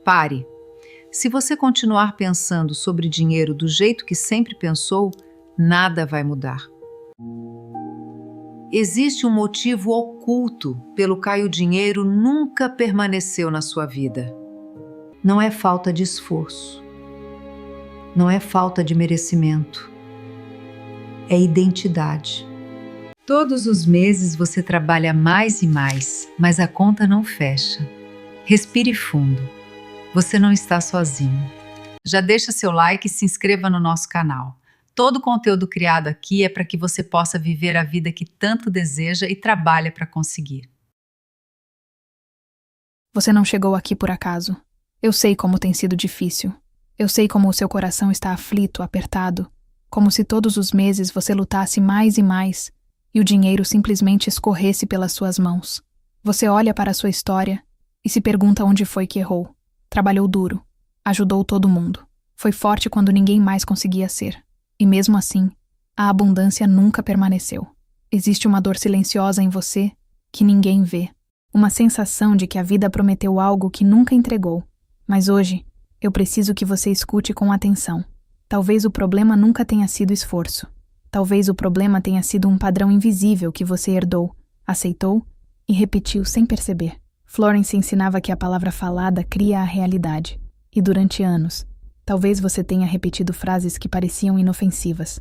Pare. Se você continuar pensando sobre dinheiro do jeito que sempre pensou, nada vai mudar. Existe um motivo oculto pelo qual o dinheiro nunca permaneceu na sua vida. Não é falta de esforço. Não é falta de merecimento. É identidade. Todos os meses você trabalha mais e mais, mas a conta não fecha. Respire fundo. Você não está sozinho. Já deixa seu like e se inscreva no nosso canal. Todo o conteúdo criado aqui é para que você possa viver a vida que tanto deseja e trabalha para conseguir. Você não chegou aqui por acaso. Eu sei como tem sido difícil. Eu sei como o seu coração está aflito, apertado, como se todos os meses você lutasse mais e mais e o dinheiro simplesmente escorresse pelas suas mãos. Você olha para a sua história e se pergunta onde foi que errou. Trabalhou duro, ajudou todo mundo, foi forte quando ninguém mais conseguia ser. E mesmo assim, a abundância nunca permaneceu. Existe uma dor silenciosa em você que ninguém vê. Uma sensação de que a vida prometeu algo que nunca entregou. Mas hoje, eu preciso que você escute com atenção. Talvez o problema nunca tenha sido esforço. Talvez o problema tenha sido um padrão invisível que você herdou, aceitou e repetiu sem perceber. Florence ensinava que a palavra falada cria a realidade. E durante anos, talvez você tenha repetido frases que pareciam inofensivas.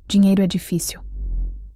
Dinheiro é difícil.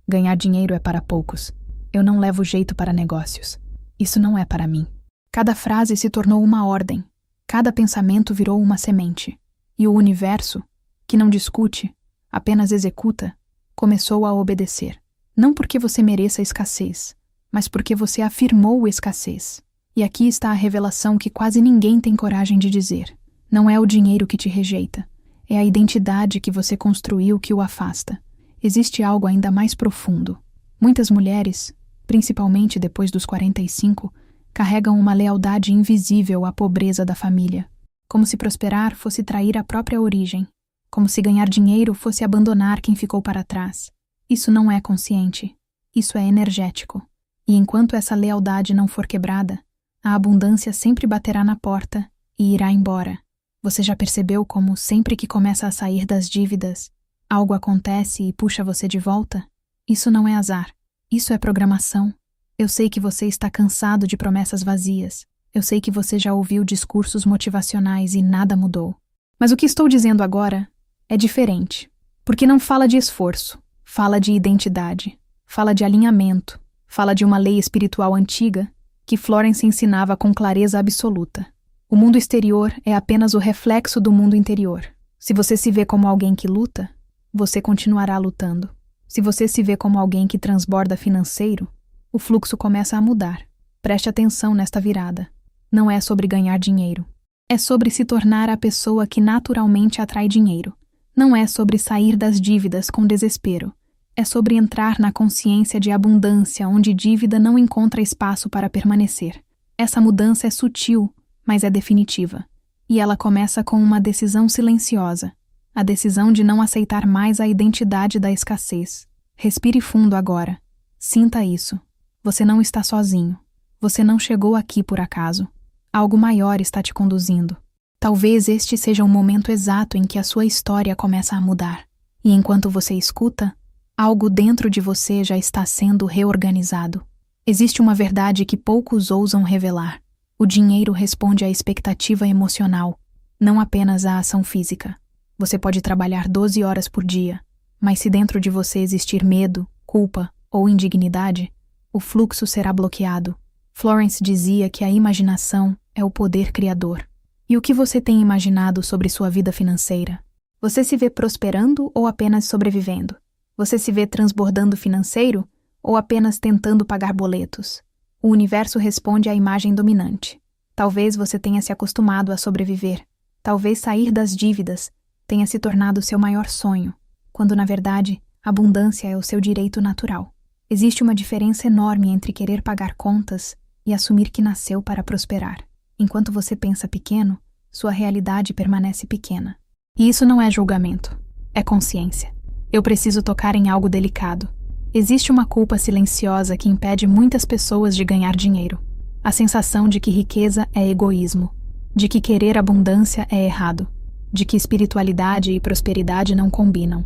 Ganhar dinheiro é para poucos. Eu não levo jeito para negócios. Isso não é para mim. Cada frase se tornou uma ordem. Cada pensamento virou uma semente. E o universo, que não discute, apenas executa, começou a obedecer. Não porque você mereça escassez, mas porque você afirmou escassez. E aqui está a revelação que quase ninguém tem coragem de dizer. Não é o dinheiro que te rejeita. É a identidade que você construiu que o afasta. Existe algo ainda mais profundo. Muitas mulheres, principalmente depois dos 45, carregam uma lealdade invisível à pobreza da família. Como se prosperar fosse trair a própria origem. Como se ganhar dinheiro fosse abandonar quem ficou para trás. Isso não é consciente. Isso é energético. E enquanto essa lealdade não for quebrada, a abundância sempre baterá na porta e irá embora. Você já percebeu como, sempre que começa a sair das dívidas, algo acontece e puxa você de volta? Isso não é azar. Isso é programação. Eu sei que você está cansado de promessas vazias. Eu sei que você já ouviu discursos motivacionais e nada mudou. Mas o que estou dizendo agora é diferente. Porque não fala de esforço. Fala de identidade. Fala de alinhamento. Fala de uma lei espiritual antiga que Florence ensinava com clareza absoluta. O mundo exterior é apenas o reflexo do mundo interior. Se você se vê como alguém que luta, você continuará lutando. Se você se vê como alguém que transborda financeiro, o fluxo começa a mudar. Preste atenção nesta virada. Não é sobre ganhar dinheiro. É sobre se tornar a pessoa que naturalmente atrai dinheiro. Não é sobre sair das dívidas com desespero. É sobre entrar na consciência de abundância onde dívida não encontra espaço para permanecer. Essa mudança é sutil, mas é definitiva. E ela começa com uma decisão silenciosa. A decisão de não aceitar mais a identidade da escassez. Respire fundo agora. Sinta isso. Você não está sozinho. Você não chegou aqui por acaso. Algo maior está te conduzindo. Talvez este seja o momento exato em que a sua história começa a mudar. E enquanto você escuta, algo dentro de você já está sendo reorganizado. Existe uma verdade que poucos ousam revelar. O dinheiro responde à expectativa emocional, não apenas à ação física. Você pode trabalhar 12 horas por dia, mas se dentro de você existir medo, culpa ou indignidade, o fluxo será bloqueado. Florence dizia que a imaginação é o poder criador. E o que você tem imaginado sobre sua vida financeira? Você se vê prosperando ou apenas sobrevivendo? Você se vê transbordando financeiro ou apenas tentando pagar boletos? O universo responde à imagem dominante. Talvez você tenha se acostumado a sobreviver. Talvez sair das dívidas tenha se tornado seu maior sonho, quando na verdade, abundância é o seu direito natural. Existe uma diferença enorme entre querer pagar contas e assumir que nasceu para prosperar. Enquanto você pensa pequeno, sua realidade permanece pequena. E isso não é julgamento, é consciência. Eu preciso tocar em algo delicado. Existe uma culpa silenciosa que impede muitas pessoas de ganhar dinheiro. A sensação de que riqueza é egoísmo. de que querer abundância é errado, de que espiritualidade e prosperidade não combinam.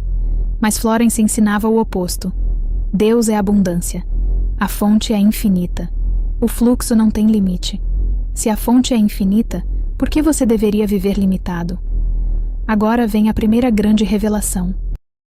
Mas Florence ensinava o oposto. Deus é abundância. A fonte é infinita. O fluxo não tem limite. Se a fonte é infinita, por que você deveria viver limitado? Agora vem a primeira grande revelação.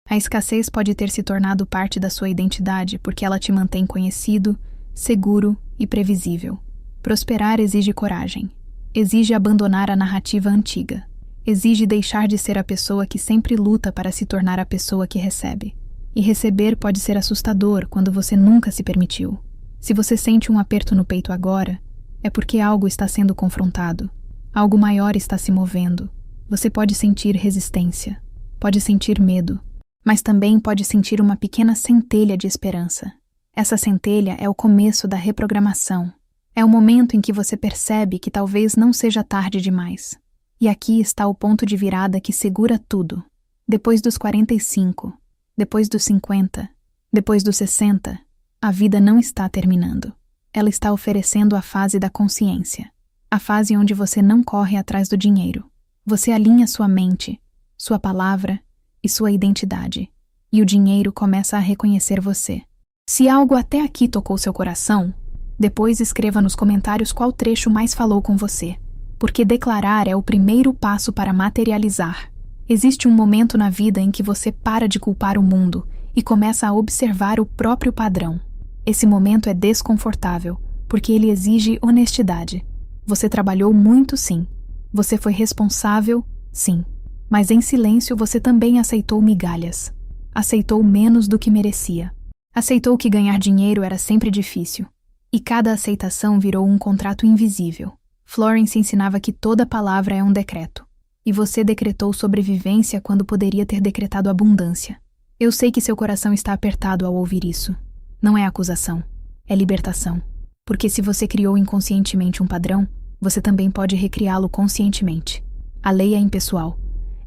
A escassez pode ter se tornado parte da sua identidade porque ela te mantém conhecido, seguro e previsível. Prosperar exige coragem. Exige abandonar a narrativa antiga. Exige deixar de ser a pessoa que sempre luta para se tornar a pessoa que recebe. E receber pode ser assustador quando você nunca se permitiu. Se você sente um aperto no peito agora, é porque algo está sendo confrontado. Algo maior está se movendo. Você pode sentir resistência, pode sentir medo, mas também pode sentir uma pequena centelha de esperança. Essa centelha é o começo da reprogramação. É o momento em que você percebe que talvez não seja tarde demais. E aqui está o ponto de virada que segura tudo. Depois dos 45, depois dos 50, depois dos 60, a vida não está terminando. Ela está oferecendo a fase da consciência. A fase onde você não corre atrás do dinheiro. Você alinha sua mente, sua palavra e sua identidade. E o dinheiro começa a reconhecer você. Se algo até aqui tocou seu coração, depois escreva nos comentários qual trecho mais falou com você. Porque declarar é o primeiro passo para materializar. Existe um momento na vida em que você para de culpar o mundo e começa a observar o próprio padrão. Esse momento é desconfortável, porque ele exige honestidade. Você trabalhou muito, sim. Você foi responsável, sim. Mas em silêncio você também aceitou migalhas. Aceitou menos do que merecia. Aceitou que ganhar dinheiro era sempre difícil. E cada aceitação virou um contrato invisível. Florence ensinava que toda palavra é um decreto. E você decretou sobrevivência quando poderia ter decretado abundância. Eu sei que seu coração está apertado ao ouvir isso. Não é acusação, é libertação. Porque se você criou inconscientemente um padrão, você também pode recriá-lo conscientemente. A lei é impessoal.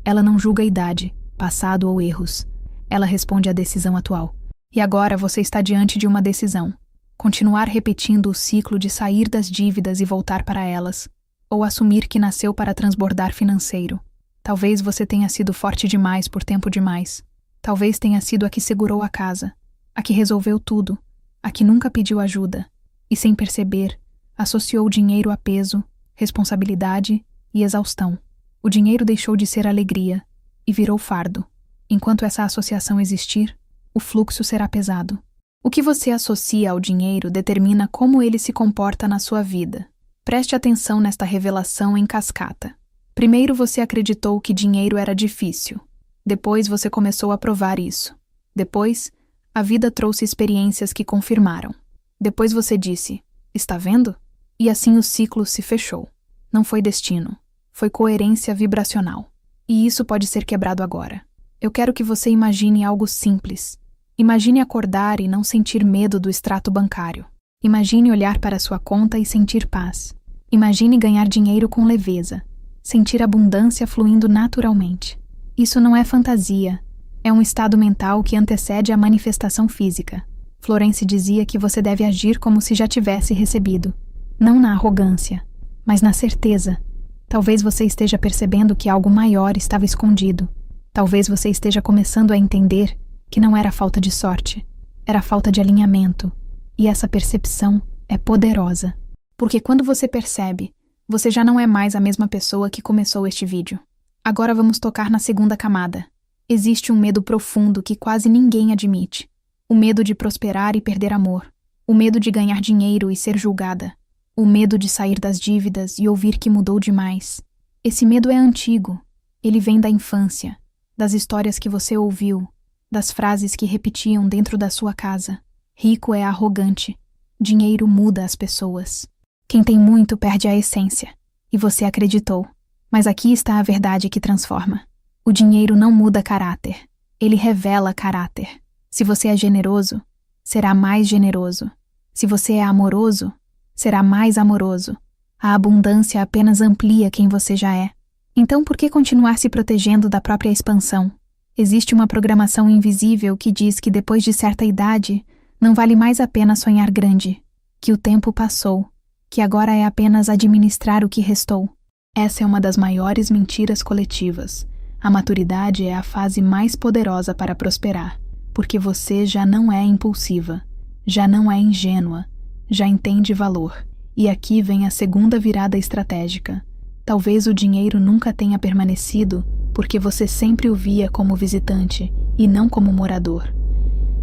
Ela não julga a idade, passado ou erros. Ela responde à decisão atual. E agora você está diante de uma decisão. Continuar repetindo o ciclo de sair das dívidas e voltar para elas, ou assumir que nasceu para transbordar financeiro. Talvez você tenha sido forte demais por tempo demais. Talvez tenha sido a que segurou a casa, a que resolveu tudo, a que nunca pediu ajuda, e sem perceber, associou o dinheiro a peso, responsabilidade e exaustão. O dinheiro deixou de ser alegria e virou fardo. Enquanto essa associação existir, o fluxo será pesado. O que você associa ao dinheiro determina como ele se comporta na sua vida. Preste atenção nesta revelação em cascata. Primeiro você acreditou que dinheiro era difícil. Depois você começou a provar isso. Depois, a vida trouxe experiências que confirmaram. Depois você disse, está vendo? E assim o ciclo se fechou. Não foi destino, foi coerência vibracional. E isso pode ser quebrado agora. Eu quero que você imagine algo simples. Imagine acordar e não sentir medo do extrato bancário. Imagine olhar para sua conta e sentir paz. Imagine ganhar dinheiro com leveza. Sentir abundância fluindo naturalmente. Isso não é fantasia. É um estado mental que antecede a manifestação física. Florence dizia que você deve agir como se já tivesse recebido. Não na arrogância, mas na certeza. Talvez você esteja percebendo que algo maior estava escondido. Talvez você esteja começando a entender que não era falta de sorte, era falta de alinhamento. E essa percepção é poderosa. Porque quando você percebe, você já não é mais a mesma pessoa que começou este vídeo. Agora vamos tocar na segunda camada. Existe um medo profundo que quase ninguém admite. O medo de prosperar e perder amor. O medo de ganhar dinheiro e ser julgada. O medo de sair das dívidas e ouvir que mudou demais. Esse medo é antigo. Ele vem da infância, das histórias que você ouviu, das frases que repetiam dentro da sua casa. Rico é arrogante. Dinheiro muda as pessoas. Quem tem muito perde a essência. E você acreditou. Mas aqui está a verdade que transforma. O dinheiro não muda caráter. Ele revela caráter. Se você é generoso, será mais generoso. Se você é amoroso, será mais amoroso. A abundância apenas amplia quem você já é. Então por que continuar se protegendo da própria expansão? Existe uma programação invisível que diz que depois de certa idade, não vale mais a pena sonhar grande, que o tempo passou, que agora é apenas administrar o que restou. Essa é uma das maiores mentiras coletivas. A maturidade é a fase mais poderosa para prosperar, porque você já não é impulsiva, já não é ingênua, já entende valor. E aqui vem a segunda virada estratégica. Talvez o dinheiro nunca tenha permanecido porque você sempre o via como visitante e não como morador.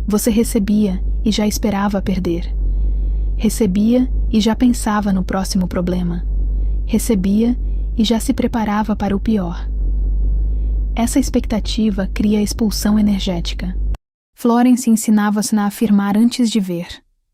Você recebia e já esperava perder. Recebia e já pensava no próximo problema. Recebia e já se preparava para o pior. Essa expectativa cria expulsão energética. Florence ensinava-se a afirmar antes de ver.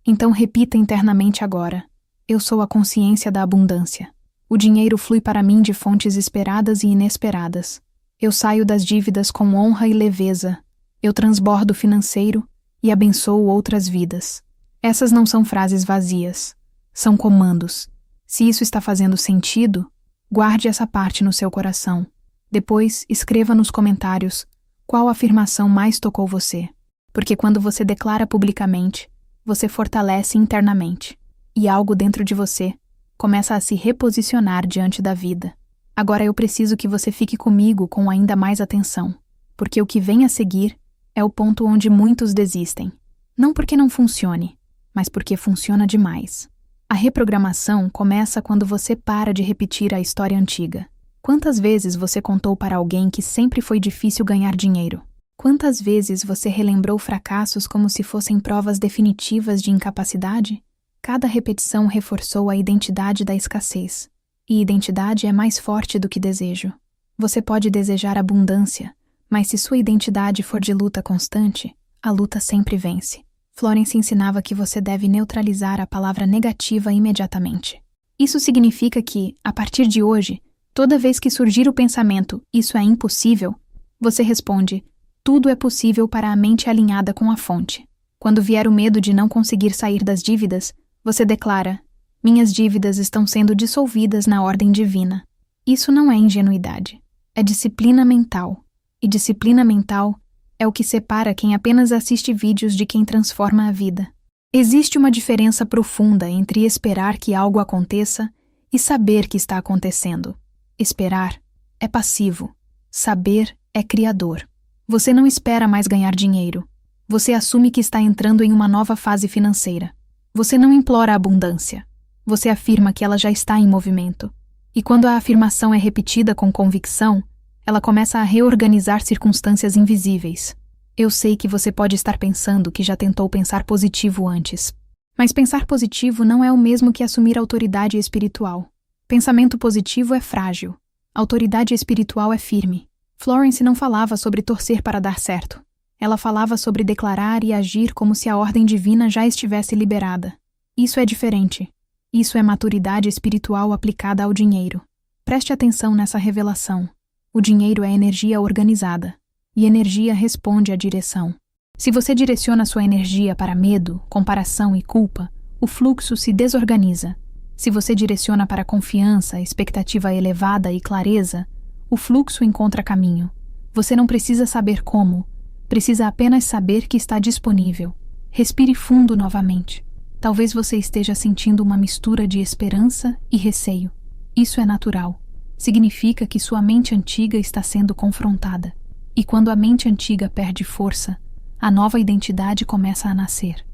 Então repita internamente agora: eu sou a consciência da abundância. O dinheiro flui para mim de fontes esperadas e inesperadas. Eu saio das dívidas com honra e leveza. Eu transbordo financeiro e abençoo outras vidas. Essas não são frases vazias. São comandos. Se isso está fazendo sentido, guarde essa parte no seu coração. Depois, escreva nos comentários qual afirmação mais tocou você. Porque quando você declara publicamente, você fortalece internamente. E algo dentro de você começa a se reposicionar diante da vida. Agora eu preciso que você fique comigo com ainda mais atenção, porque o que vem a seguir é o ponto onde muitos desistem. Não porque não funcione, mas porque funciona demais. A reprogramação começa quando você para de repetir a história antiga. Quantas vezes você contou para alguém que sempre foi difícil ganhar dinheiro? Quantas vezes você relembrou fracassos como se fossem provas definitivas de incapacidade? Cada repetição reforçou a identidade da escassez. E identidade é mais forte do que desejo. Você pode desejar abundância, mas se sua identidade for de luta constante, a luta sempre vence. Florence ensinava que você deve neutralizar a palavra negativa imediatamente. Isso significa que, a partir de hoje, toda vez que surgir o pensamento "isso é impossível", você responde "tudo é possível para a mente alinhada com a fonte". Quando vier o medo de não conseguir sair das dívidas, você declara: minhas dívidas estão sendo dissolvidas na ordem divina. Isso não é ingenuidade, é disciplina mental. E disciplina mental é o que separa quem apenas assiste vídeos de quem transforma a vida. Existe uma diferença profunda entre esperar que algo aconteça e saber que está acontecendo. Esperar é passivo, saber é criador. Você não espera mais ganhar dinheiro. Você assume que está entrando em uma nova fase financeira. Você não implora a abundância. Você afirma que ela já está em movimento. E quando a afirmação é repetida com convicção, ela começa a reorganizar circunstâncias invisíveis. Eu sei que você pode estar pensando que já tentou pensar positivo antes. Mas pensar positivo não é o mesmo que assumir autoridade espiritual. Pensamento positivo é frágil. Autoridade espiritual é firme. Florence não falava sobre torcer para dar certo. Ela falava sobre declarar e agir como se a ordem divina já estivesse liberada. Isso é diferente. Isso é maturidade espiritual aplicada ao dinheiro. Preste atenção nessa revelação. O dinheiro é energia organizada. E energia responde à direção. Se você direciona sua energia para medo, comparação e culpa, o fluxo se desorganiza. Se você direciona para confiança, expectativa elevada e clareza, o fluxo encontra caminho. Você não precisa saber como. Precisa apenas saber que está disponível. Respire fundo novamente. Talvez você esteja sentindo uma mistura de esperança e receio. Isso é natural. Significa que sua mente antiga está sendo confrontada. E quando a mente antiga perde força, a nova identidade começa a nascer.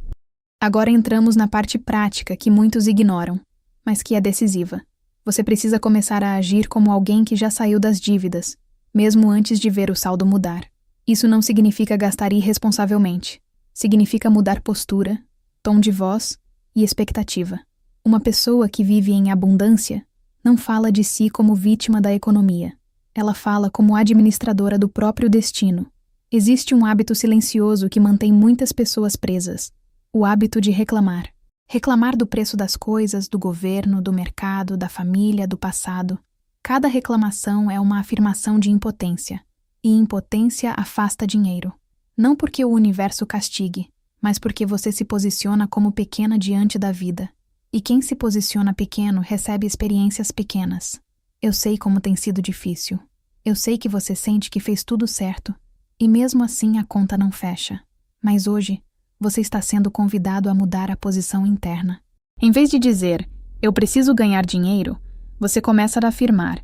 Agora entramos na parte prática que muitos ignoram, mas que é decisiva. Você precisa começar a agir como alguém que já saiu das dívidas, mesmo antes de ver o saldo mudar. Isso não significa gastar irresponsavelmente. Significa mudar postura, tom de voz e expectativa. Uma pessoa que vive em abundância não fala de si como vítima da economia. Ela fala como administradora do próprio destino. Existe um hábito silencioso que mantém muitas pessoas presas. O hábito de reclamar. Reclamar do preço das coisas, do governo, do mercado, da família, do passado. Cada reclamação é uma afirmação de impotência. E impotência afasta dinheiro. Não porque o universo castigue, mas porque você se posiciona como pequena diante da vida. E quem se posiciona pequeno recebe experiências pequenas. Eu sei como tem sido difícil. Eu sei que você sente que fez tudo certo. E mesmo assim a conta não fecha. Mas hoje, você está sendo convidado a mudar a posição interna. Em vez de dizer, eu preciso ganhar dinheiro, você começa a afirmar,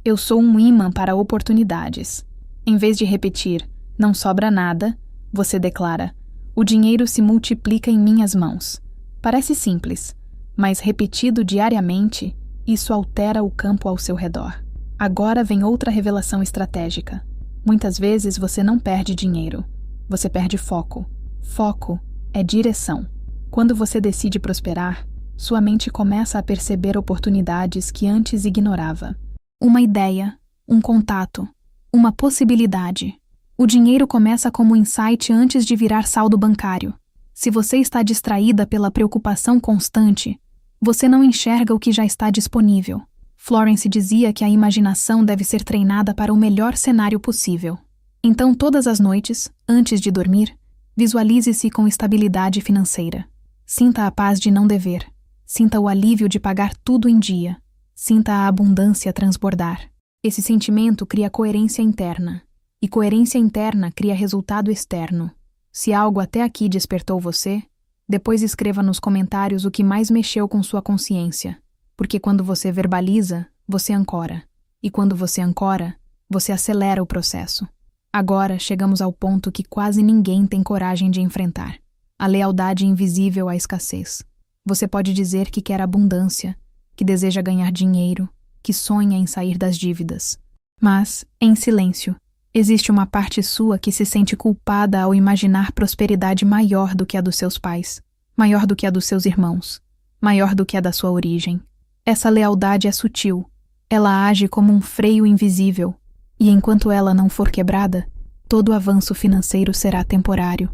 Eu sou um imã para oportunidades. Em vez de repetir, não sobra nada, você declara, o dinheiro se multiplica em minhas mãos. Parece simples, mas repetido diariamente, isso altera o campo ao seu redor. Agora vem outra revelação estratégica. Muitas vezes você não perde dinheiro, você perde foco. Foco é direção. Quando você decide prosperar, sua mente começa a perceber oportunidades que antes ignorava. Uma ideia, um contato, uma possibilidade. O dinheiro começa como insight antes de virar saldo bancário. Se você está distraída pela preocupação constante, você não enxerga o que já está disponível. Florence dizia que a imaginação deve ser treinada para o melhor cenário possível. Então, todas as noites, antes de dormir, visualize-se com estabilidade financeira. Sinta a paz de não dever. Sinta o alívio de pagar tudo em dia. Sinta a abundância transbordar. Esse sentimento cria coerência interna. E coerência interna cria resultado externo. Se algo até aqui despertou você, depois escreva nos comentários o que mais mexeu com sua consciência. Porque quando você verbaliza, você ancora. E quando você ancora, você acelera o processo. Agora chegamos ao ponto que quase ninguém tem coragem de enfrentar. A lealdade invisível à escassez. Você pode dizer que quer abundância, que deseja ganhar dinheiro, que sonha em sair das dívidas. Mas, em silêncio, existe uma parte sua que se sente culpada ao imaginar prosperidade maior do que a dos seus pais, maior do que a dos seus irmãos, maior do que a da sua origem. Essa lealdade é sutil. Ela age como um freio invisível, e enquanto ela não for quebrada, todo avanço financeiro será temporário.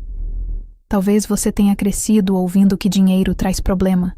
Talvez você tenha crescido ouvindo que dinheiro traz problema.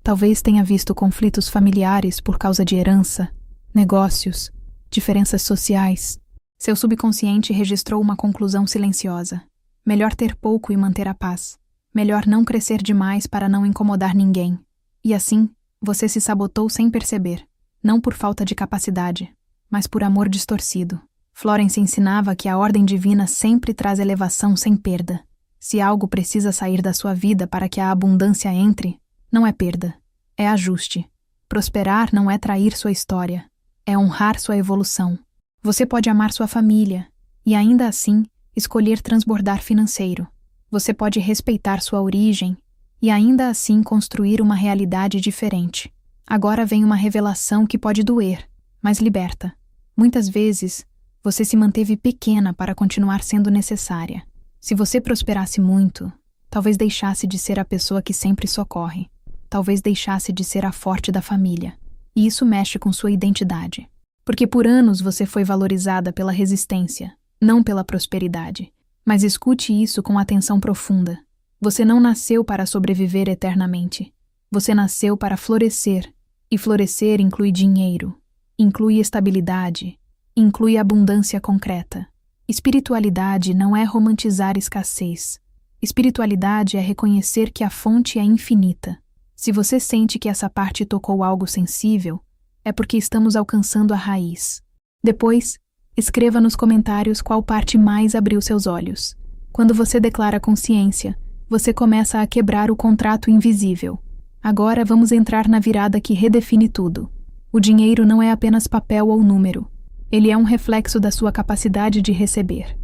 Talvez tenha visto conflitos familiares por causa de herança, negócios, diferenças sociais. Seu subconsciente registrou uma conclusão silenciosa. Melhor ter pouco e manter a paz. Melhor não crescer demais para não incomodar ninguém. E assim, você se sabotou sem perceber. Não por falta de capacidade, mas por amor distorcido. Florence ensinava que a ordem divina sempre traz elevação sem perda. Se algo precisa sair da sua vida para que a abundância entre, não é perda, é ajuste. Prosperar não é trair sua história, é honrar sua evolução. Você pode amar sua família e ainda assim escolher transbordar financeiro. Você pode respeitar sua origem e ainda assim construir uma realidade diferente. Agora vem uma revelação que pode doer, mas liberta. Muitas vezes, você se manteve pequena para continuar sendo necessária. Se você prosperasse muito, talvez deixasse de ser a pessoa que sempre socorre. Talvez deixasse de ser a forte da família. E isso mexe com sua identidade. Porque por anos você foi valorizada pela resistência, não pela prosperidade. Mas escute isso com atenção profunda. Você não nasceu para sobreviver eternamente. Você nasceu para florescer. E florescer inclui dinheiro, inclui estabilidade, inclui abundância concreta. Espiritualidade não é romantizar escassez. Espiritualidade é reconhecer que a fonte é infinita. Se você sente que essa parte tocou algo sensível, é porque estamos alcançando a raiz. Depois, escreva nos comentários qual parte mais abriu seus olhos. Quando você declara consciência, você começa a quebrar o contrato invisível. Agora vamos entrar na virada que redefine tudo. O dinheiro não é apenas papel ou número. Ele é um reflexo da sua capacidade de receber.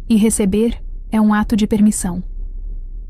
E receber é um ato de permissão.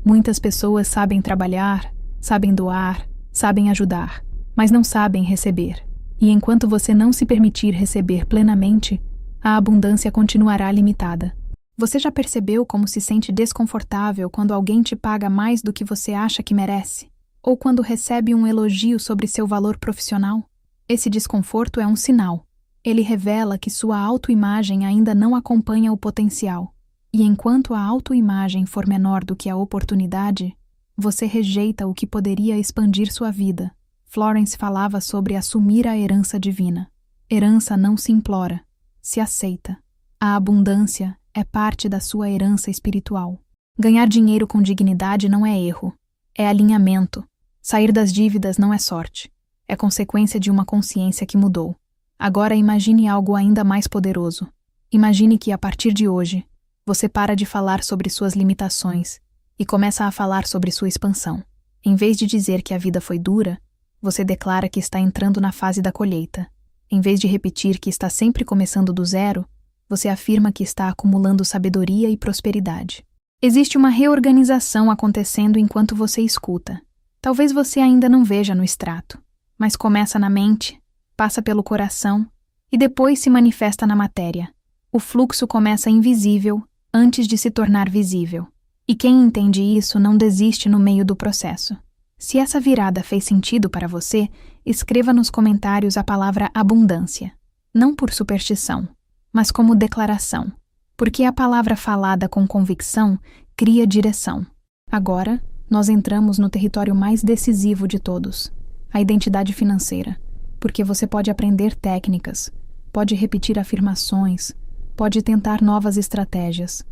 Muitas pessoas sabem trabalhar, sabem doar, sabem ajudar, mas não sabem receber. E enquanto você não se permitir receber plenamente, a abundância continuará limitada. Você já percebeu como se sente desconfortável quando alguém te paga mais do que você acha que merece? Ou quando recebe um elogio sobre seu valor profissional? Esse desconforto é um sinal. Ele revela que sua autoimagem ainda não acompanha o potencial. E enquanto a autoimagem for menor do que a oportunidade, você rejeita o que poderia expandir sua vida. Florence falava sobre assumir a herança divina. Herança não se implora, se aceita. A abundância é parte da sua herança espiritual. Ganhar dinheiro com dignidade não é erro, é alinhamento. Sair das dívidas não é sorte, é consequência de uma consciência que mudou. Agora imagine algo ainda mais poderoso. Imagine que, a partir de hoje, você para de falar sobre suas limitações e começa a falar sobre sua expansão. Em vez de dizer que a vida foi dura, você declara que está entrando na fase da colheita. Em vez de repetir que está sempre começando do zero, você afirma que está acumulando sabedoria e prosperidade. Existe uma reorganização acontecendo enquanto você escuta. Talvez você ainda não veja no extrato, mas começa na mente, passa pelo coração e depois se manifesta na matéria. O fluxo começa invisível antes de se tornar visível. E quem entende isso não desiste no meio do processo. Se essa virada fez sentido para você, escreva nos comentários a palavra abundância, não por superstição, mas como declaração, porque a palavra falada com convicção cria direção. Agora, nós entramos no território mais decisivo de todos, a identidade financeira, porque você pode aprender técnicas, pode repetir afirmações, pode tentar novas estratégias.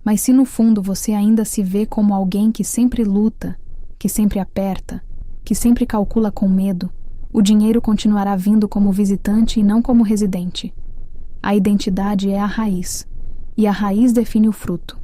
Mas se no fundo você ainda se vê como alguém que sempre luta, que sempre aperta, que sempre calcula com medo, o dinheiro continuará vindo como visitante e não como residente. A identidade é a raiz, e a raiz define o fruto.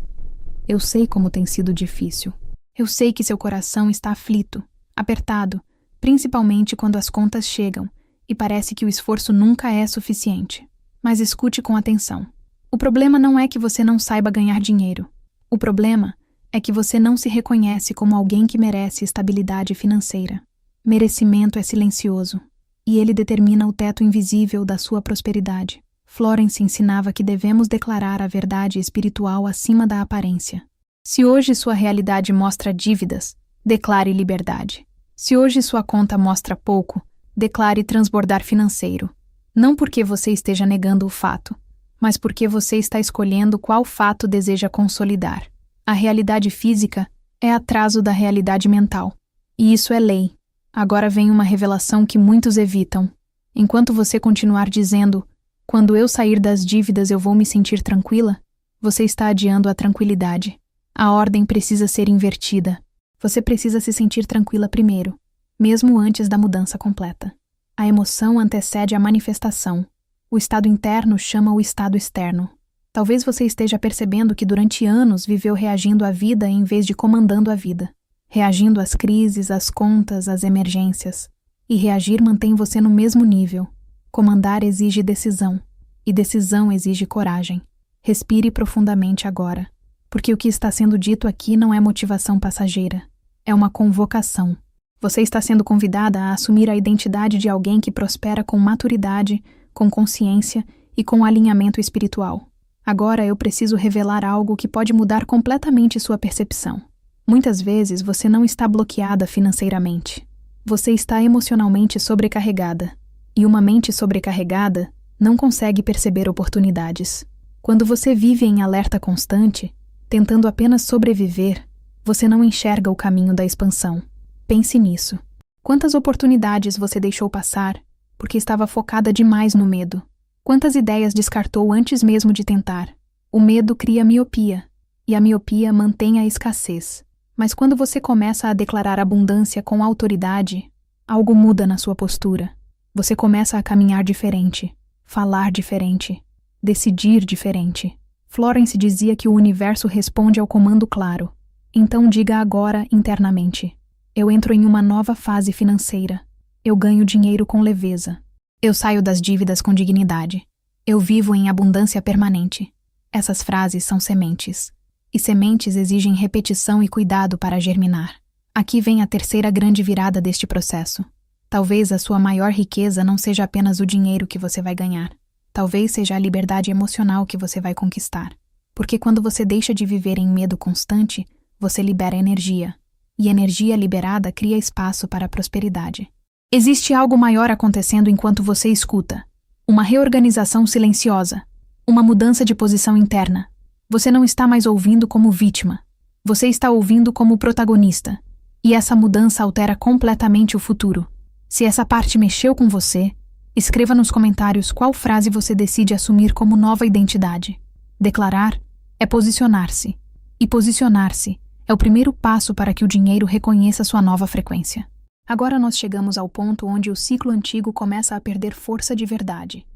Eu sei como tem sido difícil. Eu sei que seu coração está aflito, apertado, principalmente quando as contas chegam e parece que o esforço nunca é suficiente. Mas escute com atenção. O problema não é que você não saiba ganhar dinheiro. O problema é que você não se reconhece como alguém que merece estabilidade financeira. Merecimento é silencioso, e ele determina o teto invisível da sua prosperidade. Florence ensinava que devemos declarar a verdade espiritual acima da aparência. Se hoje sua realidade mostra dívidas, declare liberdade. Se hoje sua conta mostra pouco, declare transbordar financeiro. Não porque você esteja negando o fato, mas porque você está escolhendo qual fato deseja consolidar. A realidade física é atraso da realidade mental. E isso é lei. Agora vem uma revelação que muitos evitam. Enquanto você continuar dizendo, quando eu sair das dívidas eu vou me sentir tranquila, você está adiando a tranquilidade. A ordem precisa ser invertida. Você precisa se sentir tranquila primeiro, mesmo antes da mudança completa. A emoção antecede a manifestação. O estado interno chama o estado externo. Talvez você esteja percebendo que durante anos viveu reagindo à vida em vez de comandando a vida. Reagindo às crises, às contas, às emergências. E reagir mantém você no mesmo nível. Comandar exige decisão. E decisão exige coragem. Respire profundamente agora. Porque o que está sendo dito aqui não é motivação passageira. É uma convocação. Você está sendo convidada a assumir a identidade de alguém que prospera com maturidade, com consciência e com alinhamento espiritual. Agora eu preciso revelar algo que pode mudar completamente sua percepção. Muitas vezes você não está bloqueada financeiramente. Você está emocionalmente sobrecarregada. E uma mente sobrecarregada não consegue perceber oportunidades. Quando você vive em alerta constante, tentando apenas sobreviver, você não enxerga o caminho da expansão. Pense nisso. Quantas oportunidades você deixou passar porque estava focada demais no medo? Quantas ideias descartou antes mesmo de tentar? O medo cria miopia, e a miopia mantém a escassez. Mas quando você começa a declarar abundância com autoridade, algo muda na sua postura. Você começa a caminhar diferente, falar diferente, decidir diferente. Florence dizia que o universo responde ao comando claro. Então diga agora internamente: eu entro em uma nova fase financeira. Eu ganho dinheiro com leveza. Eu saio das dívidas com dignidade. Eu vivo em abundância permanente. Essas frases são sementes. E sementes exigem repetição e cuidado para germinar. Aqui vem a terceira grande virada deste processo. Talvez a sua maior riqueza não seja apenas o dinheiro que você vai ganhar. Talvez seja a liberdade emocional que você vai conquistar. Porque quando você deixa de viver em medo constante, você libera energia. E energia liberada cria espaço para a prosperidade. Existe algo maior acontecendo enquanto você escuta. Uma reorganização silenciosa. Uma mudança de posição interna. Você não está mais ouvindo como vítima. Você está ouvindo como protagonista. E essa mudança altera completamente o futuro. Se essa parte mexeu com você, escreva nos comentários qual frase você decide assumir como nova identidade. Declarar é posicionar-se. E posicionar-se é o primeiro passo para que o dinheiro reconheça sua nova frequência. Agora nós chegamos ao ponto onde o ciclo antigo começa a perder força de verdade.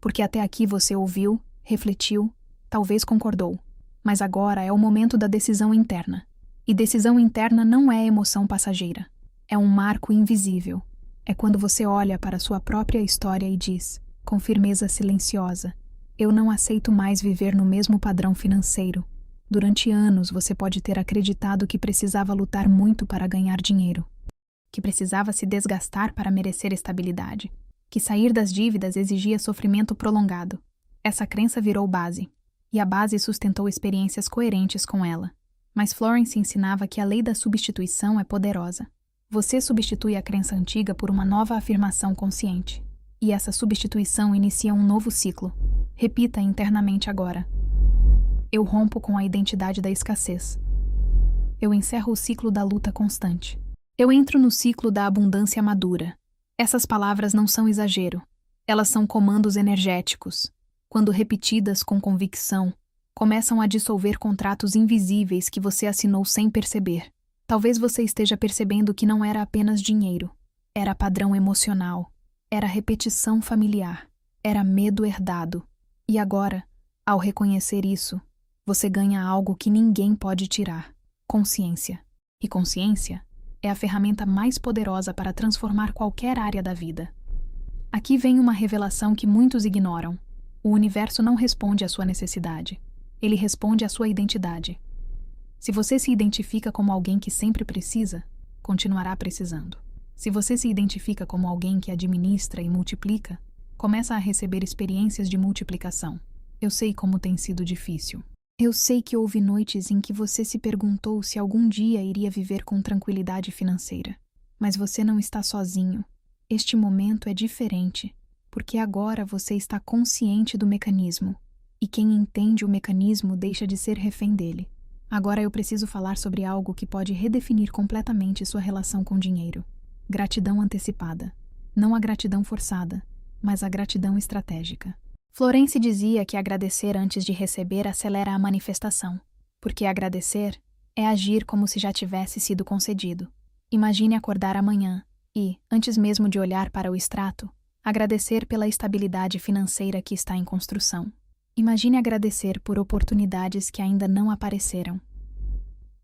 Porque até aqui você ouviu, refletiu, talvez concordou. Mas agora é o momento da decisão interna. E decisão interna não é emoção passageira. É um marco invisível. É quando você olha para sua própria história e diz, com firmeza silenciosa, eu não aceito mais viver no mesmo padrão financeiro. Durante anos você pode ter acreditado que precisava lutar muito para ganhar dinheiro, que precisava se desgastar para merecer estabilidade, que sair das dívidas exigia sofrimento prolongado. Essa crença virou base, e a base sustentou experiências coerentes com ela. Mas Florence ensinava que a lei da substituição é poderosa. Você substitui a crença antiga por uma nova afirmação consciente. E essa substituição inicia um novo ciclo. Repita internamente agora. Eu rompo com a identidade da escassez. Eu encerro o ciclo da luta constante. Eu entro no ciclo da abundância madura. Essas palavras não são exagero. Elas são comandos energéticos. Quando repetidas com convicção, começam a dissolver contratos invisíveis que você assinou sem perceber. Talvez você esteja percebendo que não era apenas dinheiro. Era padrão emocional. Era repetição familiar. Era medo herdado. E agora, ao reconhecer isso, você ganha algo que ninguém pode tirar: consciência. E consciência é a ferramenta mais poderosa para transformar qualquer área da vida. Aqui vem uma revelação que muitos ignoram. O universo não responde à sua necessidade. Ele responde à sua identidade. Se você se identifica como alguém que sempre precisa, continuará precisando. Se você se identifica como alguém que administra e multiplica, começa a receber experiências de multiplicação. Eu sei como tem sido difícil. Eu sei que houve noites em que você se perguntou se algum dia iria viver com tranquilidade financeira. Mas você não está sozinho. Este momento é diferente, porque agora você está consciente do mecanismo. E quem entende o mecanismo deixa de ser refém dele. Agora eu preciso falar sobre algo que pode redefinir completamente sua relação com dinheiro. Gratidão antecipada. Não a gratidão forçada, mas a gratidão estratégica. Florence dizia que agradecer antes de receber acelera a manifestação, porque agradecer é agir como se já tivesse sido concedido. Imagine acordar amanhã e, antes mesmo de olhar para o extrato, agradecer pela estabilidade financeira que está em construção. Imagine agradecer por oportunidades que ainda não apareceram.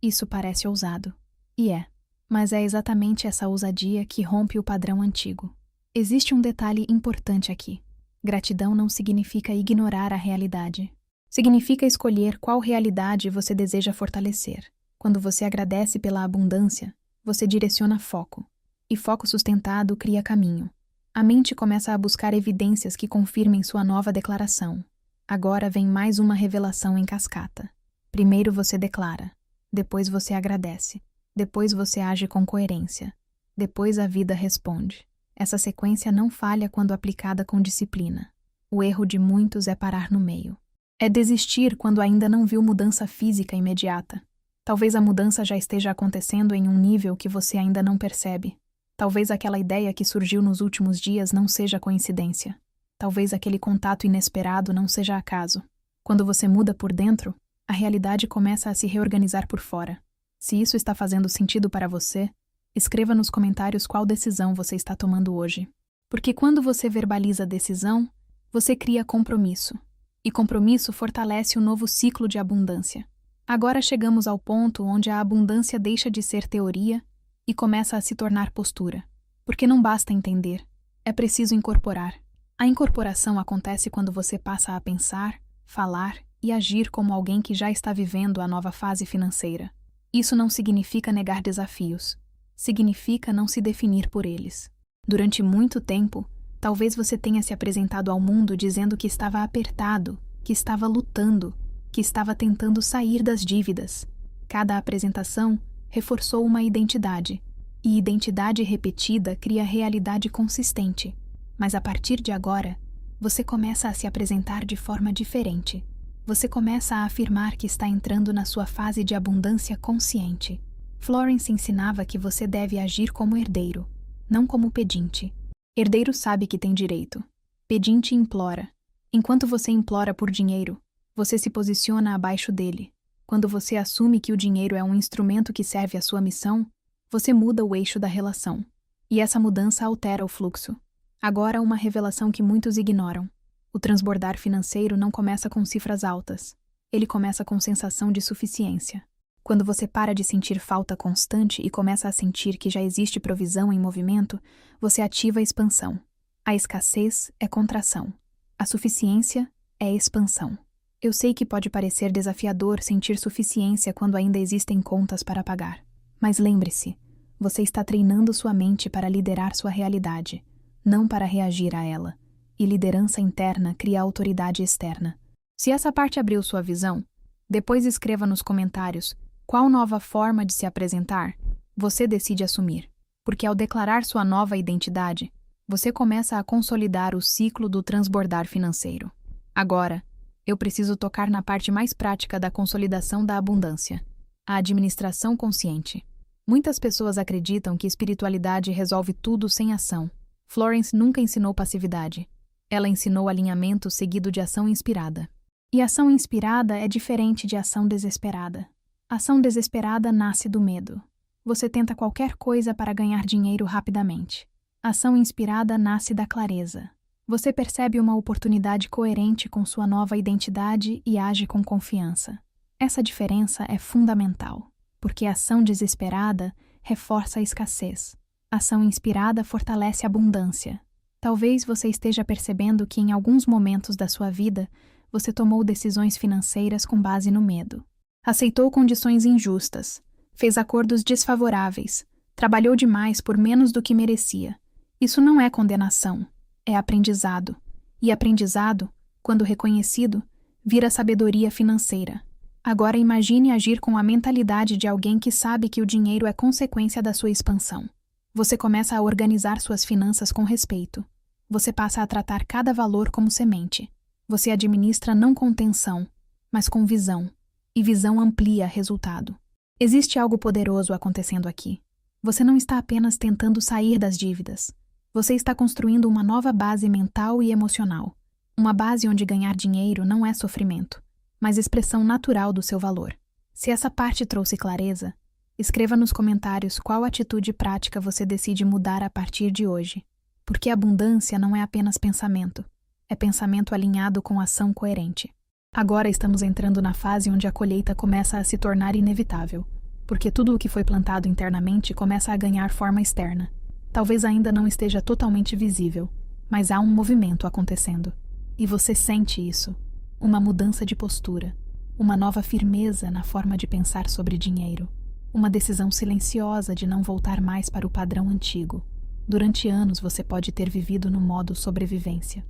Isso parece ousado. E é. Mas é exatamente essa ousadia que rompe o padrão antigo. Existe um detalhe importante aqui. Gratidão não significa ignorar a realidade. Significa escolher qual realidade você deseja fortalecer. Quando você agradece pela abundância, você direciona foco. E foco sustentado cria caminho. A mente começa a buscar evidências que confirmem sua nova declaração. Agora vem mais uma revelação em cascata. Primeiro você declara, depois você agradece, depois você age com coerência, depois a vida responde. Essa sequência não falha quando aplicada com disciplina. O erro de muitos é parar no meio. É desistir quando ainda não viu mudança física imediata. Talvez a mudança já esteja acontecendo em um nível que você ainda não percebe. Talvez aquela ideia que surgiu nos últimos dias não seja coincidência. Talvez aquele contato inesperado não seja acaso. Quando você muda por dentro, a realidade começa a se reorganizar por fora. Se isso está fazendo sentido para você, escreva nos comentários qual decisão você está tomando hoje. Porque quando você verbaliza a decisão, você cria compromisso. E compromisso fortalece o novo ciclo de abundância. Agora chegamos ao ponto onde a abundância deixa de ser teoria e começa a se tornar postura. Porque não basta entender, é preciso incorporar. A incorporação acontece quando você passa a pensar, falar e agir como alguém que já está vivendo a nova fase financeira. Isso não significa negar desafios. Significa não se definir por eles. Durante muito tempo, talvez você tenha se apresentado ao mundo dizendo que estava apertado, que estava lutando, que estava tentando sair das dívidas. Cada apresentação reforçou uma identidade, e identidade repetida cria realidade consistente. Mas a partir de agora, você começa a se apresentar de forma diferente. Você começa a afirmar que está entrando na sua fase de abundância consciente. Florence ensinava que você deve agir como herdeiro, não como pedinte. Herdeiro sabe que tem direito. Pedinte implora. Enquanto você implora por dinheiro, você se posiciona abaixo dele. Quando você assume que o dinheiro é um instrumento que serve à sua missão, você muda o eixo da relação. E essa mudança altera o fluxo. Agora uma revelação que muitos ignoram. O transbordar financeiro não começa com cifras altas. Ele começa com sensação de suficiência. Quando você para de sentir falta constante e começa a sentir que já existe provisão em movimento, você ativa a expansão. A escassez é contração. A suficiência é expansão. Eu sei que pode parecer desafiador sentir suficiência quando ainda existem contas para pagar. Mas lembre-se, você está treinando sua mente para liderar sua realidade, não para reagir a ela. E liderança interna cria autoridade externa. Se essa parte abriu sua visão, depois escreva nos comentários qual nova forma de se apresentar você decide assumir. Porque ao declarar sua nova identidade, você começa a consolidar o ciclo do transbordar financeiro. Agora, eu preciso tocar na parte mais prática da consolidação da abundância, a administração consciente. Muitas pessoas acreditam que espiritualidade resolve tudo sem ação. Florence nunca ensinou passividade. Ela ensinou alinhamento seguido de ação inspirada. E ação inspirada é diferente de ação desesperada. Ação desesperada nasce do medo. Você tenta qualquer coisa para ganhar dinheiro rapidamente. Ação inspirada nasce da clareza. Você percebe uma oportunidade coerente com sua nova identidade e age com confiança. Essa diferença é fundamental, porque a ação desesperada reforça a escassez. Ação inspirada fortalece a abundância. Talvez você esteja percebendo que em alguns momentos da sua vida, você tomou decisões financeiras com base no medo. Aceitou condições injustas, fez acordos desfavoráveis, trabalhou demais por menos do que merecia. Isso não é condenação, é aprendizado. E aprendizado, quando reconhecido, vira sabedoria financeira. Agora imagine agir com a mentalidade de alguém que sabe que o dinheiro é consequência da sua expansão. Você começa a organizar suas finanças com respeito. Você passa a tratar cada valor como semente. Você administra não com tensão, mas com visão. E visão amplia resultado. Existe algo poderoso acontecendo aqui. Você não está apenas tentando sair das dívidas. Você está construindo uma nova base mental e emocional. Uma base onde ganhar dinheiro não é sofrimento, mas expressão natural do seu valor. Se essa parte trouxe clareza, escreva nos comentários qual atitude prática você decide mudar a partir de hoje. Porque abundância não é apenas pensamento. É pensamento alinhado com ação coerente. Agora estamos entrando na fase onde a colheita começa a se tornar inevitável, porque tudo o que foi plantado internamente começa a ganhar forma externa. Talvez ainda não esteja totalmente visível, mas há um movimento acontecendo. E você sente isso. Uma mudança de postura, uma nova firmeza na forma de pensar sobre dinheiro, uma decisão silenciosa de não voltar mais para o padrão antigo. Durante anos você pode ter vivido no modo sobrevivência,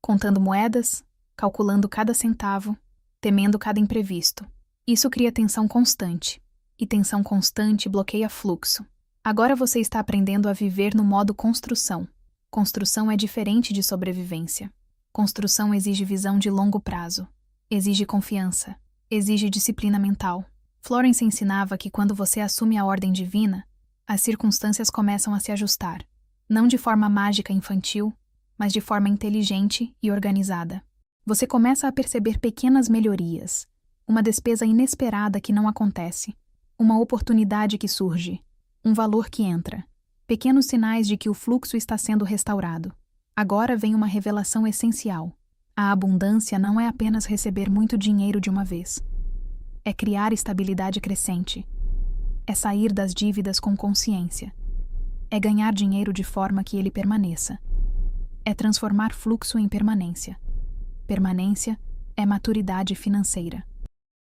contando moedas, calculando cada centavo, temendo cada imprevisto. Isso cria tensão constante, e tensão constante bloqueia fluxo. Agora você está aprendendo a viver no modo construção. Construção é diferente de sobrevivência. Construção exige visão de longo prazo, exige confiança, exige disciplina mental. Florence ensinava que quando você assume a ordem divina, as circunstâncias começam a se ajustar, não de forma mágica infantil, mas de forma inteligente e organizada. Você começa a perceber pequenas melhorias, uma despesa inesperada que não acontece, uma oportunidade que surge, um valor que entra, pequenos sinais de que o fluxo está sendo restaurado. Agora vem uma revelação essencial. A abundância não é apenas receber muito dinheiro de uma vez. É criar estabilidade crescente. É sair das dívidas com consciência. É ganhar dinheiro de forma que ele permaneça. É transformar fluxo em permanência. Permanência é maturidade financeira.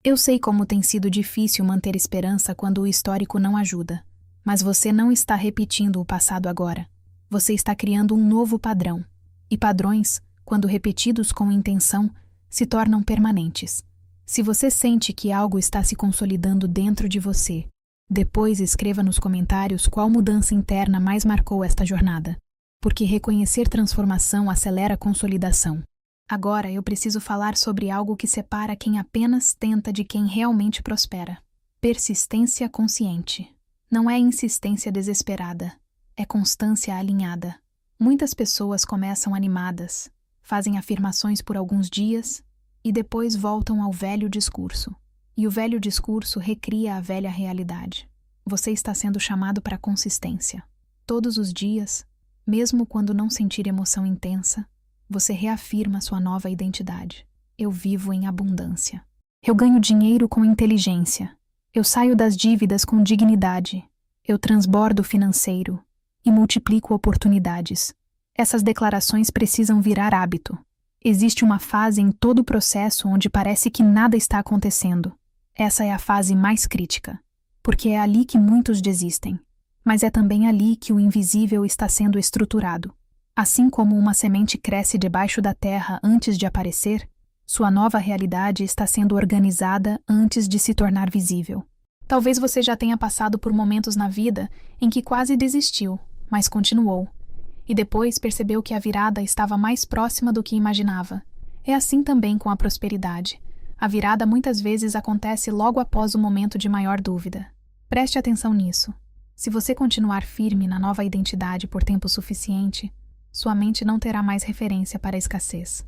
Eu sei como tem sido difícil manter esperança quando o histórico não ajuda, mas você não está repetindo o passado agora. Você está criando um novo padrão. E padrões, quando repetidos com intenção, se tornam permanentes. Se você sente que algo está se consolidando dentro de você, depois escreva nos comentários qual mudança interna mais marcou esta jornada. Porque reconhecer transformação acelera a consolidação. Agora eu preciso falar sobre algo que separa quem apenas tenta de quem realmente prospera. Persistência consciente. Não é insistência desesperada, é constância alinhada. Muitas pessoas começam animadas, fazem afirmações por alguns dias e depois voltam ao velho discurso. E o velho discurso recria a velha realidade. Você está sendo chamado para consistência. Todos os dias, mesmo quando não sentir emoção intensa, você reafirma sua nova identidade. Eu vivo em abundância. Eu ganho dinheiro com inteligência. Eu saio das dívidas com dignidade. Eu transbordo financeiro e multiplico oportunidades. Essas declarações precisam virar hábito. Existe uma fase em todo o processo onde parece que nada está acontecendo. Essa é a fase mais crítica, porque é ali que muitos desistem. Mas é também ali que o invisível está sendo estruturado. Assim como uma semente cresce debaixo da terra antes de aparecer, sua nova realidade está sendo organizada antes de se tornar visível. Talvez você já tenha passado por momentos na vida em que quase desistiu, mas continuou. E depois percebeu que a virada estava mais próxima do que imaginava. É assim também com a prosperidade. A virada muitas vezes acontece logo após o momento de maior dúvida. Preste atenção nisso. Se você continuar firme na nova identidade por tempo suficiente, sua mente não terá mais referência para a escassez.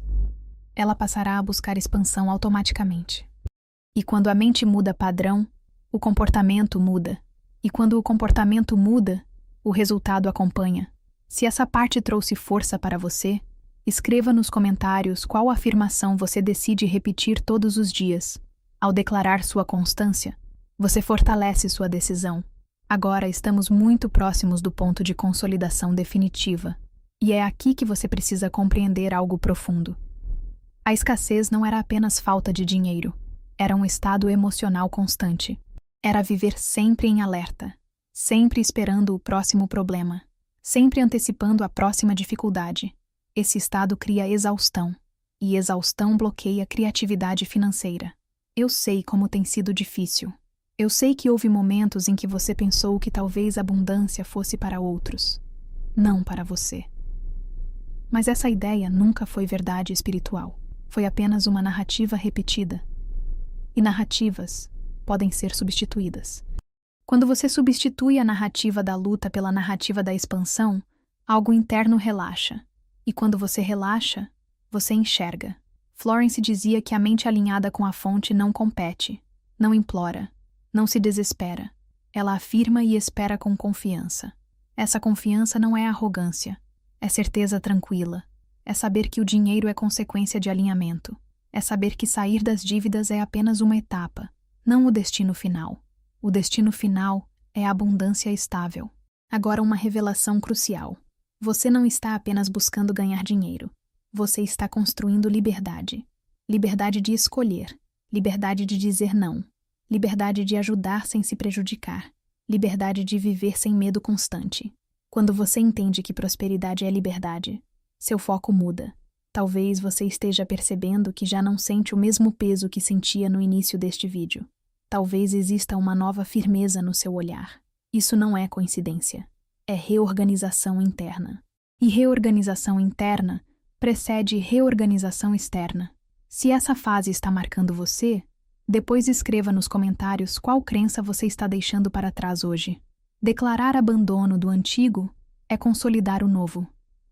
Ela passará a buscar expansão automaticamente. E quando a mente muda padrão, o comportamento muda. E quando o comportamento muda, o resultado acompanha. Se essa parte trouxe força para você, escreva nos comentários qual afirmação você decide repetir todos os dias. Ao declarar sua constância, você fortalece sua decisão. Agora estamos muito próximos do ponto de consolidação definitiva. E é aqui que você precisa compreender algo profundo. A escassez não era apenas falta de dinheiro. Era um estado emocional constante. Era viver sempre em alerta, sempre esperando o próximo problema, sempre antecipando a próxima dificuldade. Esse estado cria exaustão, e exaustão bloqueia a criatividade financeira. Eu sei como tem sido difícil. Eu sei que houve momentos em que você pensou que talvez a abundância fosse para outros, não para você. Mas essa ideia nunca foi verdade espiritual. Foi apenas uma narrativa repetida. E narrativas podem ser substituídas. Quando você substitui a narrativa da luta pela narrativa da expansão, algo interno relaxa. E quando você relaxa, você enxerga. Florence dizia que a mente alinhada com a fonte não compete, não implora, não se desespera. Ela afirma e espera com confiança. Essa confiança não é arrogância, é certeza tranquila. É saber que o dinheiro é consequência de alinhamento. É saber que sair das dívidas é apenas uma etapa, não o destino final. O destino final é a abundância estável. Agora uma revelação crucial. Você não está apenas buscando ganhar dinheiro. Você está construindo liberdade. Liberdade de escolher. Liberdade de dizer não. Liberdade de ajudar sem se prejudicar. Liberdade de viver sem medo constante. Quando você entende que prosperidade é liberdade, seu foco muda. Talvez você esteja percebendo que já não sente o mesmo peso que sentia no início deste vídeo. Talvez exista uma nova firmeza no seu olhar. Isso não é coincidência. É reorganização interna. E reorganização interna precede reorganização externa. Se essa fase está marcando você, depois escreva nos comentários qual crença você está deixando para trás hoje. Declarar abandono do antigo é consolidar o novo.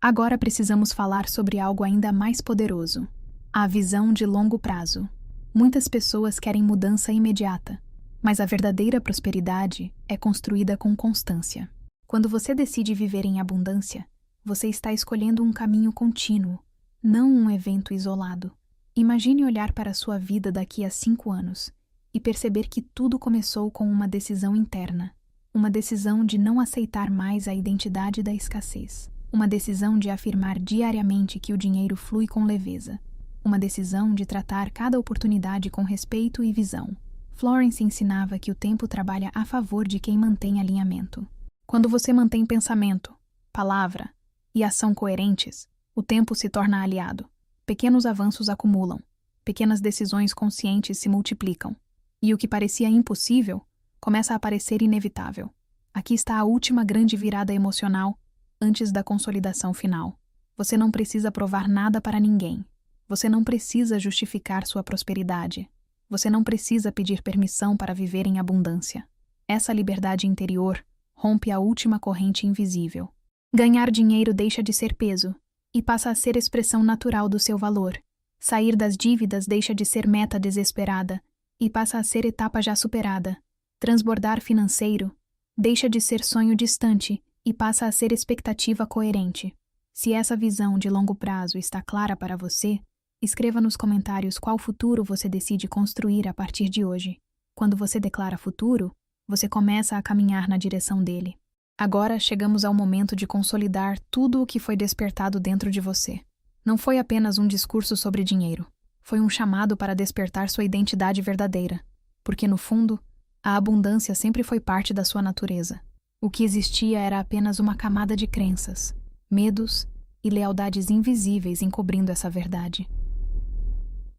Agora precisamos falar sobre algo ainda mais poderoso: a visão de longo prazo. Muitas pessoas querem mudança imediata, mas a verdadeira prosperidade é construída com constância. Quando você decide viver em abundância, você está escolhendo um caminho contínuo, não um evento isolado. Imagine olhar para a sua vida daqui a 5 anos e perceber que tudo começou com uma decisão interna, uma decisão de não aceitar mais a identidade da escassez, uma decisão de afirmar diariamente que o dinheiro flui com leveza, uma decisão de tratar cada oportunidade com respeito e visão. Florence ensinava que o tempo trabalha a favor de quem mantém alinhamento. Quando você mantém pensamento, palavra e ação coerentes, o tempo se torna aliado. Pequenos avanços acumulam, pequenas decisões conscientes se multiplicam, e o que parecia impossível começa a parecer inevitável. Aqui está a última grande virada emocional antes da consolidação final. Você não precisa provar nada para ninguém. Você não precisa justificar sua prosperidade. Você não precisa pedir permissão para viver em abundância. Essa liberdade interior rompe a última corrente invisível. Ganhar dinheiro deixa de ser peso e passa a ser expressão natural do seu valor. Sair das dívidas deixa de ser meta desesperada e passa a ser etapa já superada. Transbordar financeiro deixa de ser sonho distante e passa a ser expectativa coerente. Se essa visão de longo prazo está clara para você, escreva nos comentários qual futuro você decide construir a partir de hoje. Quando você declara futuro, você começa a caminhar na direção dele. Agora chegamos ao momento de consolidar tudo o que foi despertado dentro de você. Não foi apenas um discurso sobre dinheiro. Foi um chamado para despertar sua identidade verdadeira. Porque, no fundo, a abundância sempre foi parte da sua natureza. O que existia era apenas uma camada de crenças, medos e lealdades invisíveis encobrindo essa verdade.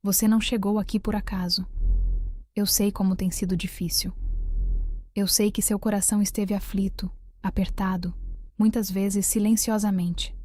Você não chegou aqui por acaso. Eu sei como tem sido difícil. Eu sei que seu coração esteve aflito, apertado, muitas vezes silenciosamente.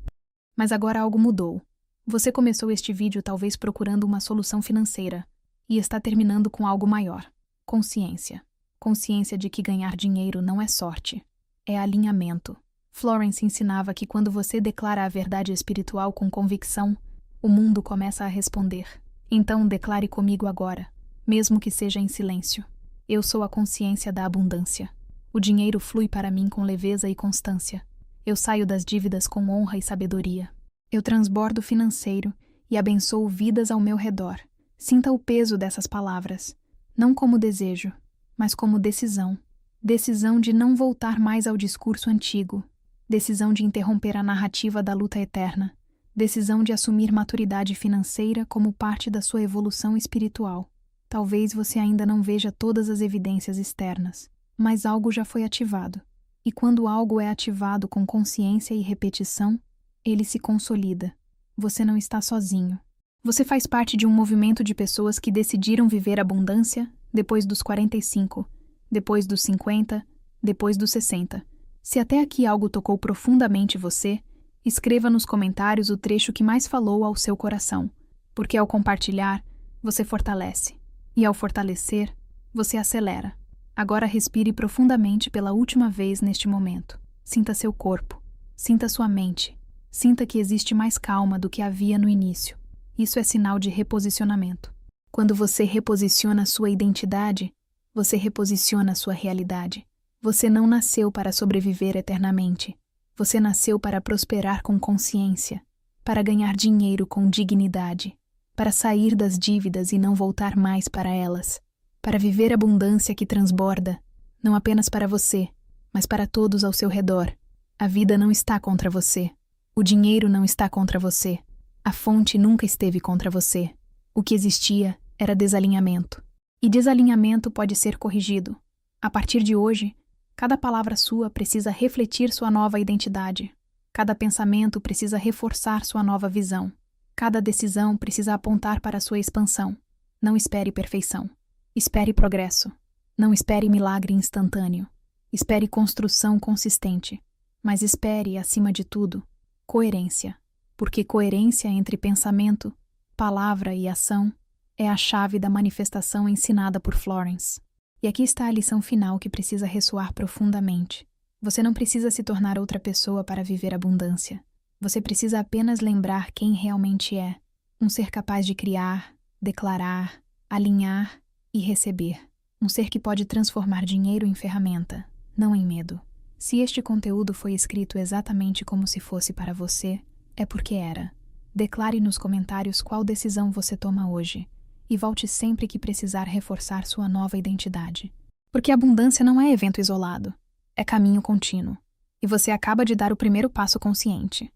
Mas agora algo mudou. Você começou este vídeo talvez procurando uma solução financeira e está terminando com algo maior. Consciência. Consciência de que ganhar dinheiro não é sorte, é alinhamento. Florence ensinava que quando você declara a verdade espiritual com convicção, o mundo começa a responder. Então declare comigo agora, mesmo que seja em silêncio. Eu sou a consciência da abundância. O dinheiro flui para mim com leveza e constância. Eu saio das dívidas com honra e sabedoria. Eu transbordo financeiro e abençoo vidas ao meu redor. Sinta o peso dessas palavras, não como desejo, mas como decisão. Decisão de não voltar mais ao discurso antigo. Decisão de interromper a narrativa da luta eterna. Decisão de assumir maturidade financeira como parte da sua evolução espiritual. Talvez você ainda não veja todas as evidências externas, mas algo já foi ativado. E quando algo é ativado com consciência e repetição, ele se consolida. Você não está sozinho. Você faz parte de um movimento de pessoas que decidiram viver abundância depois dos 45, depois dos 50, depois dos 60. Se até aqui algo tocou profundamente você, escreva nos comentários o trecho que mais falou ao seu coração, porque ao compartilhar, você fortalece. E ao fortalecer, você acelera. Agora respire profundamente pela última vez neste momento. Sinta seu corpo, sinta sua mente, sinta que existe mais calma do que havia no início. Isso é sinal de reposicionamento. Quando você reposiciona sua identidade, você reposiciona sua realidade. Você não nasceu para sobreviver eternamente. Você nasceu para prosperar com consciência, para ganhar dinheiro com dignidade, para sair das dívidas e não voltar mais para elas, para viver abundância que transborda, não apenas para você, mas para todos ao seu redor. A vida não está contra você. O dinheiro não está contra você. A fonte nunca esteve contra você. O que existia era desalinhamento. E desalinhamento pode ser corrigido. A partir de hoje, cada palavra sua precisa refletir sua nova identidade. Cada pensamento precisa reforçar sua nova visão. Cada decisão precisa apontar para sua expansão. Não espere perfeição. Espere progresso. Não espere milagre instantâneo. Espere construção consistente. Mas espere, acima de tudo, coerência. Porque coerência entre pensamento, palavra e ação é a chave da manifestação ensinada por Florence. E aqui está a lição final que precisa ressoar profundamente. Você não precisa se tornar outra pessoa para viver abundância. Você precisa apenas lembrar quem realmente é. Um ser capaz de criar, declarar, alinhar e receber. Um ser que pode transformar dinheiro em ferramenta, não em medo. Se este conteúdo foi escrito exatamente como se fosse para você, é porque era. Declare nos comentários qual decisão você toma hoje e volte sempre que precisar reforçar sua nova identidade. Porque a abundância não é evento isolado, é caminho contínuo. E você acaba de dar o primeiro passo consciente.